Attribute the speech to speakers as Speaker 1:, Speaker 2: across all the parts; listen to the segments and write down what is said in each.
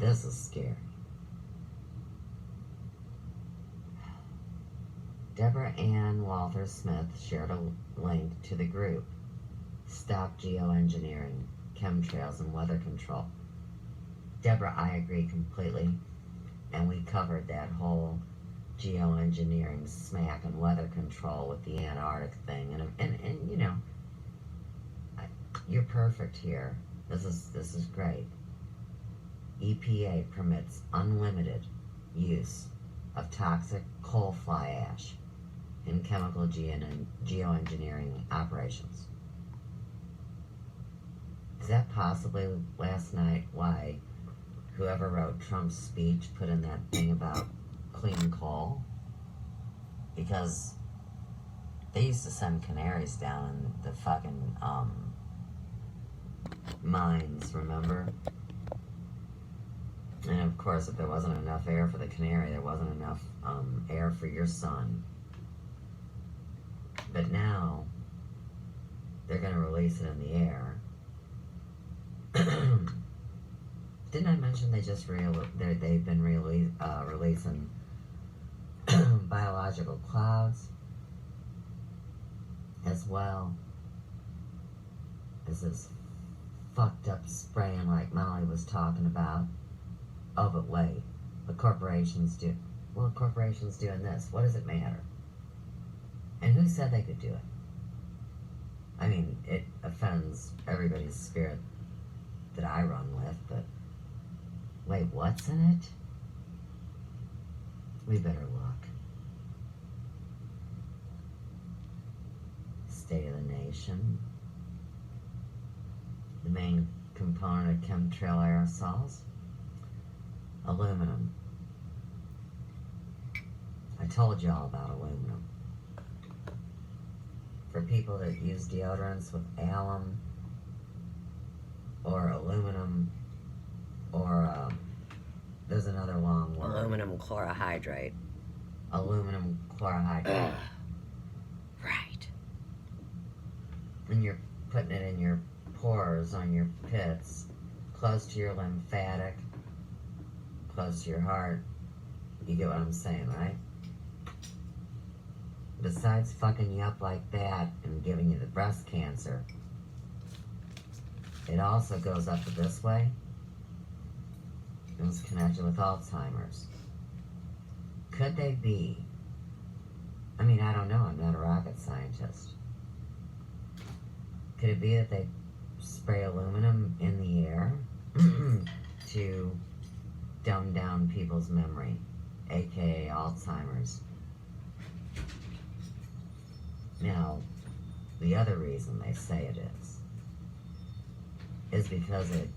Speaker 1: this is scary. Deborah Ann Walther Smith shared a link to the group Stop Geoengineering, Chemtrails, and Weather Control. Deborah, I agree completely, and we covered that whole geoengineering smack and weather control with the Antarctic thing, and you know, you're perfect here. This is great. EPA permits unlimited use of toxic coal fly ash in chemical geoengineering operations. Is that possibly last night why whoever wrote Trump's speech put in that thing about clean coal? Because they used to send canaries down in the fucking mines, remember? And of course, if there wasn't enough air for the canary, there wasn't enough air for your sun. But now, they're going to release it in the air. Didn't I mention they've been releasing biological clouds as well as this fucked up spraying like Molly was talking about? Oh, but wait, the corporations do. Well, the corporations doing this. What does it matter? And who said they could do it? I mean, it offends everybody's spirit that I run with, but wait, what's in it? We better look. State of the nation. The main component of chemtrail aerosols. Aluminum. I told you all about aluminum. For people that use deodorants with alum or aluminum or there's another long word.
Speaker 2: Aluminum chlorohydrate.
Speaker 1: Aluminum chlorohydrate.
Speaker 2: Right.
Speaker 1: And you're putting it in your pores on your pits, close to your lymphatic, close to your heart. You get what I'm saying, right? Besides fucking you up like that and giving you the breast cancer, it also goes up this way. It was connected with Alzheimer's. Could they be? I mean, I don't know. I'm not a rocket scientist. Could it be that they spray aluminum in the air to dumb down people's memory, aka Alzheimer's? Now, the other reason they say it is because it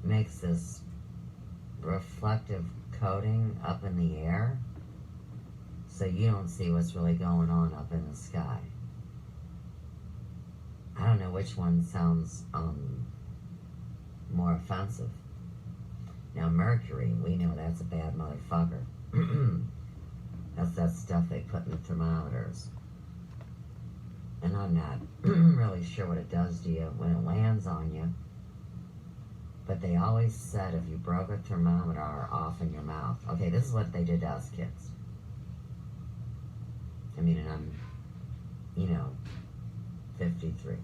Speaker 1: makes this reflective coating up in the air so you don't see what's really going on up in the sky. I don't know which one sounds more offensive. Now, mercury, we know that's a bad motherfucker. That's that stuff they put in the thermometers. And I'm not really sure what it does to you when it lands on you. But they always said if you broke a thermometer off in your mouth. Okay, this is what they did to us kids. I mean, and I'm, 53.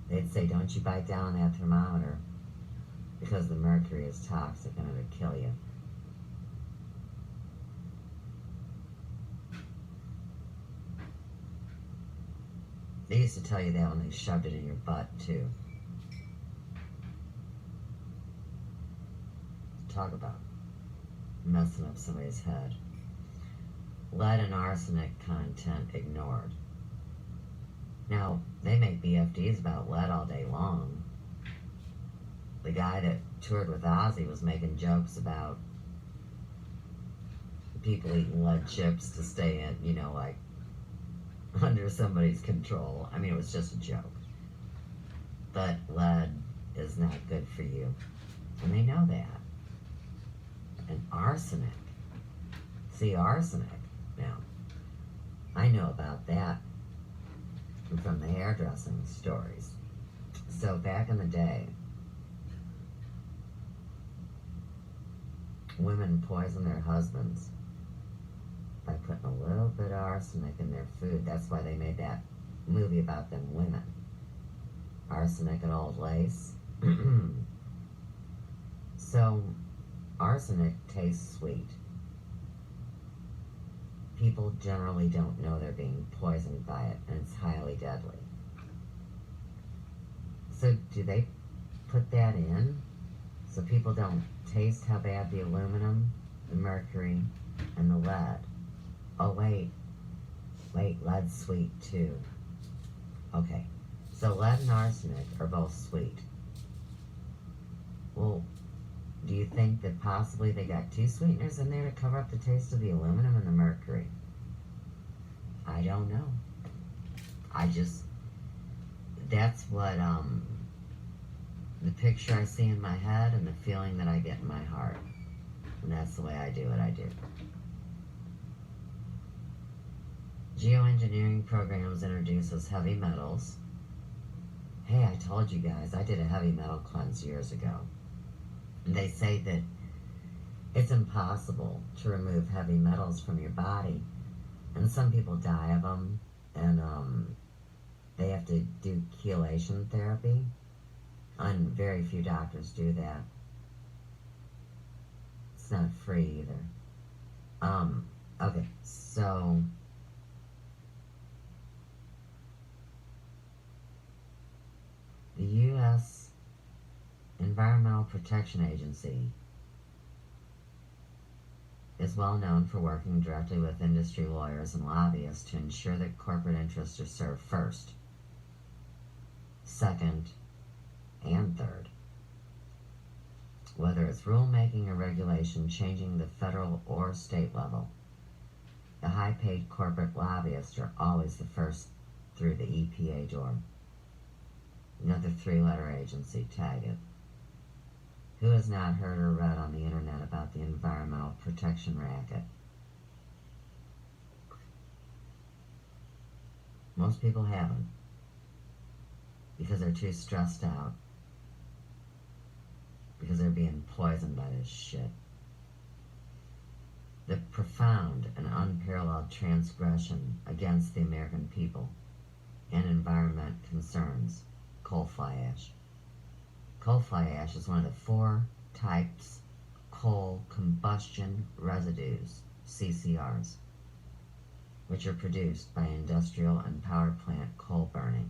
Speaker 1: They'd say, don't you bite down on that thermometer because the mercury is toxic and it'll kill you. They used to tell you that when they shoved it in your butt, too. Talk about messing up somebody's head. Lead and arsenic content ignored. Now, they make BFDs about lead all day long. The guy that toured with Ozzy was making jokes about people eating lead chips to stay in, like, under somebody's control. I mean, it was just a joke. But lead is not good for you. And they know that. And arsenic. See, arsenic. Now, I know about that from the hairdressing stories. So back in the day, women poison their husbands by putting a little bit of arsenic in their food. That's why they made that movie about them women. Arsenic and Old Lace. So, arsenic tastes sweet. People generally don't know they're being poisoned by it, and it's highly deadly. So, do they put that in so people don't taste how bad the aluminum, the mercury, and the lead? Oh, wait, lead's sweet too. Okay, so lead and arsenic are both sweet. Well, do you think that possibly they got two sweeteners in there to cover up the taste of the aluminum and the mercury? I don't know. That's what, the picture I see in my head and the feeling that I get in my heart. And that's the way I do what I do. Geoengineering programs introduces heavy metals. Hey, I told you guys, I did a heavy metal cleanse years ago. They say that it's impossible to remove heavy metals from your body, and some people die of them, and they have to do chelation therapy, and very few doctors do that. It's not free either. Okay, so the U.S. Environmental Protection Agency is well known for working directly with industry lawyers and lobbyists to ensure that corporate interests are served first, second, and third. Whether it's rulemaking or regulation changing the federal or state level, the high-paid corporate lobbyists are always the first through the EPA door. Another three-letter agency, tag it. Who has not heard or read on the internet about the environmental protection racket? Most people haven't, because they're too stressed out, because they're being poisoned by this shit. The profound and unparalleled transgression against the American people and environment concerns coal fly ash. Coal fly ash is one of the 4 types coal combustion residues, CCRs, which are produced by industrial and power plant coal burning.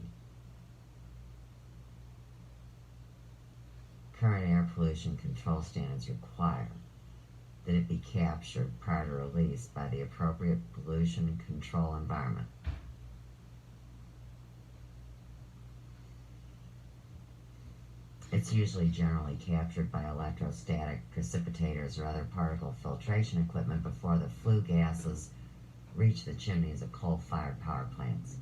Speaker 1: Current air pollution control standards require that it be captured prior to release by the appropriate pollution control environment. It's usually generally captured by electrostatic precipitators or other particle filtration equipment before the flue gases reach the chimneys of coal-fired power plants.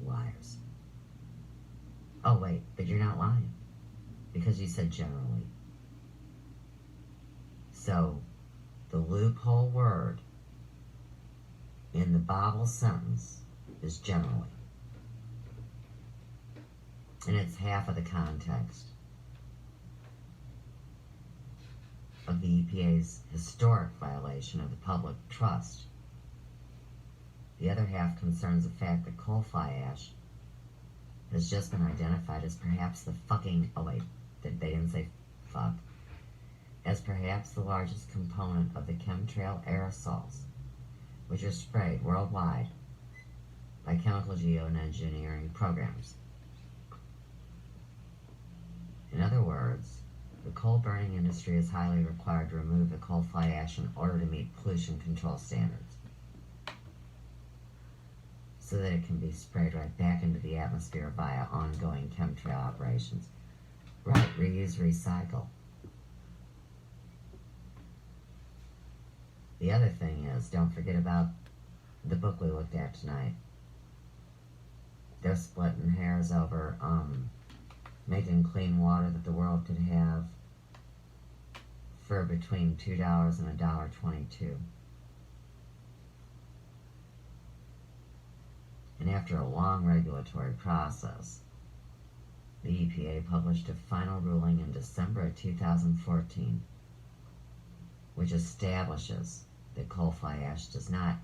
Speaker 1: Liars. Oh wait, but you're not lying, because you said generally. So, the loophole word in the Bible sentence is generally. And it's half of the context of the EPA's historic violation of the public trust. The other half concerns the fact that coal fly ash has just been identified as perhaps the fucking, oh wait, they didn't say fuck, as perhaps the largest component of the ChemTrail aerosols, which are sprayed worldwide by chemical geoengineering programs. In other words, the coal burning industry is highly required to remove the coal fly ash in order to meet pollution control standards, so that it can be sprayed right back into the atmosphere via ongoing chemtrail operations. Right, reuse, recycle. The other thing is, don't forget about the book we looked at tonight. They're splitting hairs over making clean water that the world could have for between $2 and $1.22. And after a long regulatory process, the EPA published a final ruling in December of 2014, which establishes that coal fly ash does not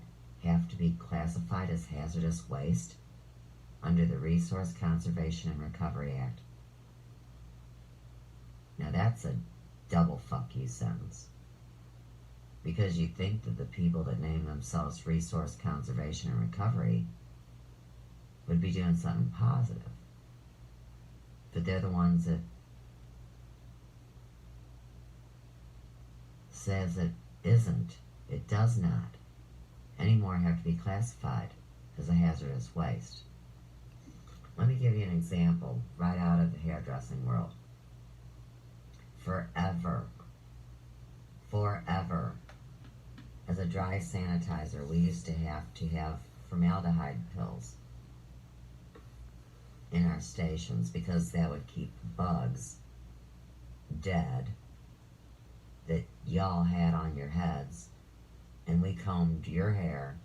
Speaker 1: have to be classified as hazardous waste under the Resource Conservation and Recovery Act. Now that's a double fuck you sentence. Because you think that the people that name themselves Resource Conservation and Recovery would be doing something positive. But they're the ones that says it isn't, it does not anymore have to be classified as a hazardous waste. Let me give you an example right out of the hairdressing world. Forever, as a dry sanitizer, we used to have formaldehyde pills in our stations because that would keep bugs dead that y'all had on your heads, and we combed your hair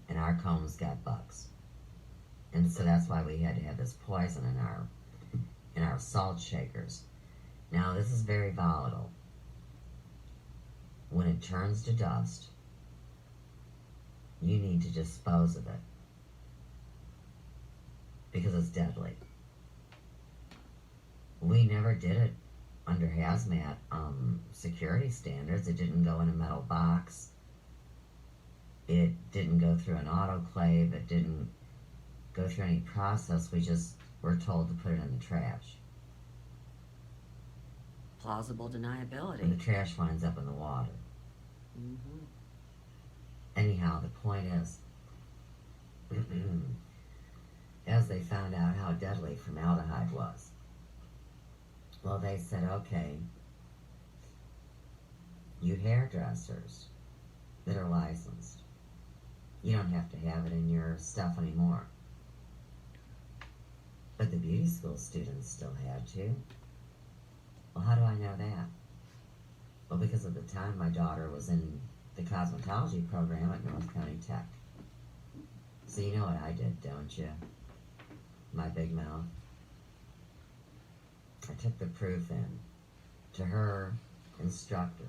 Speaker 1: and our combs got bugs. And so that's why we had to have this poison in our salt shakers. Now this is very volatile. When it turns to dust, you need to dispose of it because it's deadly. We never did it under hazmat security standards. It didn't go in a metal box. It didn't go through an autoclave. It didn't go through any process. We just were told to put it in the trash.
Speaker 2: Plausible deniability.
Speaker 1: And the trash winds up in the water.
Speaker 2: Mm-hmm.
Speaker 1: Anyhow, the point is, as they found out how deadly formaldehyde was, well, they said, okay, you hairdressers that are licensed, you don't have to have it in your stuff anymore. But the beauty school students still had to. Well, how do I know that? Well, because at the time my daughter was in the cosmetology program at North County Tech. So you know what I did, don't you? My big mouth. I took the proof in to her instructor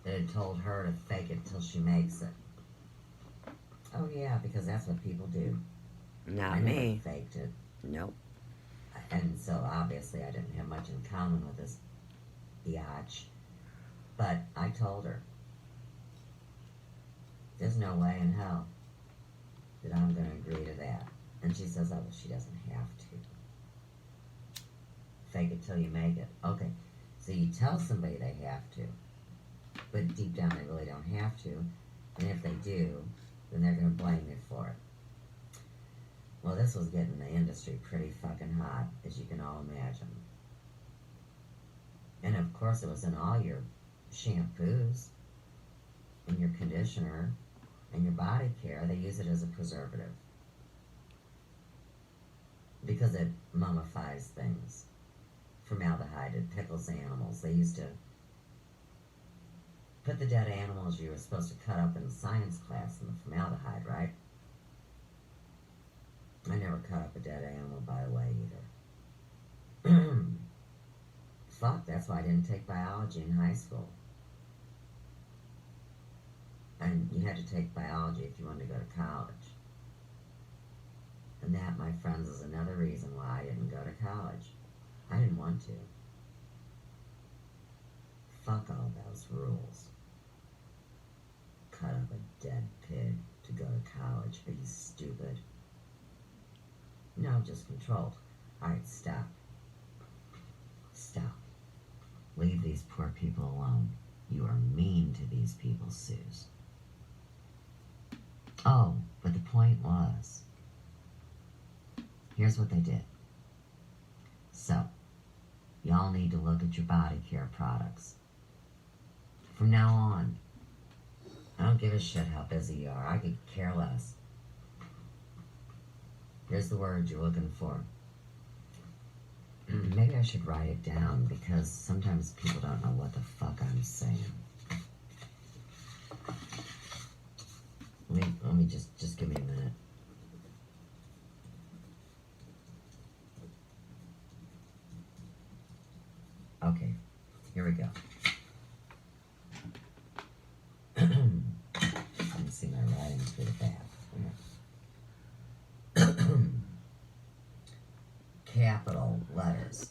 Speaker 1: that had told her to fake it till she makes it. Oh yeah, because that's what people do.
Speaker 2: Not
Speaker 1: I
Speaker 2: me.
Speaker 1: never faked it.
Speaker 2: Nope.
Speaker 1: And so obviously I didn't have much in common with this biatch. But I told her, there's no way in hell that I'm going to agree to that. And she says, oh, well, she doesn't have to. Fake it till you make it. Okay, so you tell somebody they have to, but deep down they really don't have to. And if they do, then they're going to blame you for it. Well, this was getting the industry pretty fucking hot, as you can all imagine. And of course it was in all your shampoos, and your conditioner, and your body care. They use it as a preservative. Because it mummifies things. Formaldehyde, it pickles animals. They used to put the dead animals you were supposed to cut up in science class in the formaldehyde, right? I never cut up a dead animal, by the way, either. Fuck, that's why I didn't take biology in high school. And you had to take biology if you wanted to go to college. And that, my friends, is another reason why I didn't go to college. I didn't want to. Fuck all those rules. Cut up a dead pig to go to college. Are you stupid? No, just controlled. Alright, stop. Stop. Leave these poor people alone. You are mean to these people, Suze. Oh, but the point was, here's what they did. So, y'all need to look at your body care products. From now on, I don't give a shit how busy you are. I could care less. Here's the word you're looking for. Maybe I should write it down because sometimes people don't know what the fuck I'm saying. Let me just give me a minute. here we go. Let me see my writing through the back. Capital letters.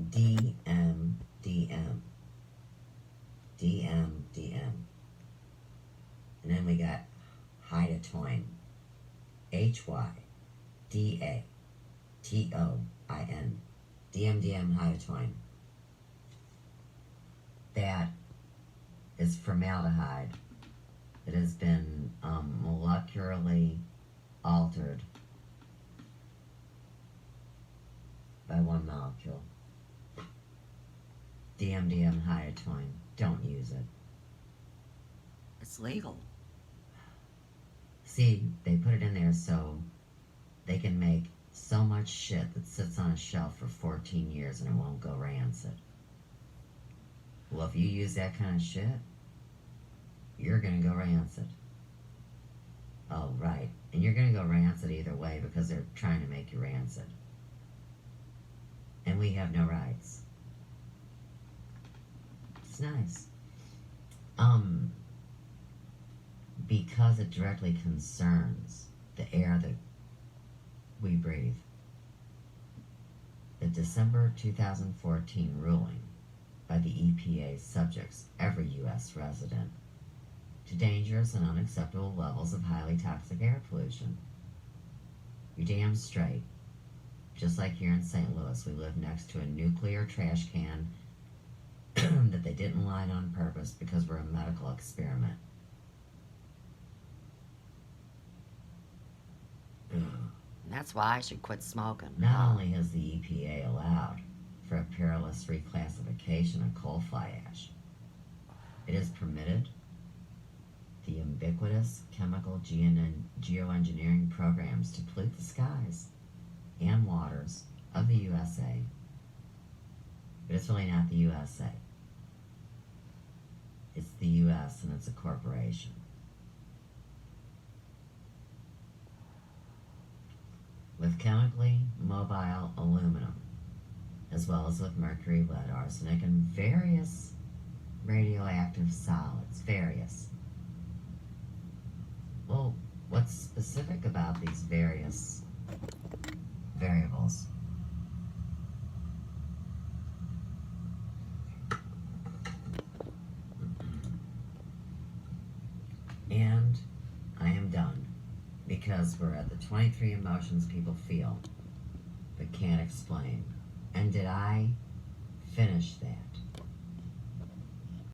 Speaker 1: D, M, D, M. D, M, D, M. And then we got Hydotoin. H, Y, D, A, T, O, I, N. D, M, D, M, Hydotoin. That is formaldehyde. It has been molecularly altered by one molecule. DMDM Hydotoin. Don't use it.
Speaker 2: It's legal.
Speaker 1: See, they put it in there so they can make so much shit that sits on a shelf for 14 years and it won't go rancid. Well, if you use that kind of shit, you're gonna go rancid. Oh, right. And you're gonna go rancid either way because they're trying to make you rancid. And we have no rights. It's nice. Because it directly concerns the air that we breathe. The December 2014 ruling by the EPA subjects every U.S. resident to dangerous and unacceptable levels of highly toxic air pollution. You're damn straight. Just like here in St. Louis, we live next to a nuclear trash can that they didn't line on purpose because we're a medical experiment.
Speaker 2: That's why I should quit smoking.
Speaker 1: Not only has the EPA allowed for a perilous reclassification of coal fly ash, it has permitted the ubiquitous chemical geoengineering programs to pollute the skies and waters of the USA. But it's really not the USA. It's the US and it's a corporation. With chemically mobile aluminum, as well as with mercury, lead, arsenic, and various radioactive solids. Various. Well, what's specific about these various variables? And I am done, because we're at the 23 emotions people feel but can't explain. And did I finish that?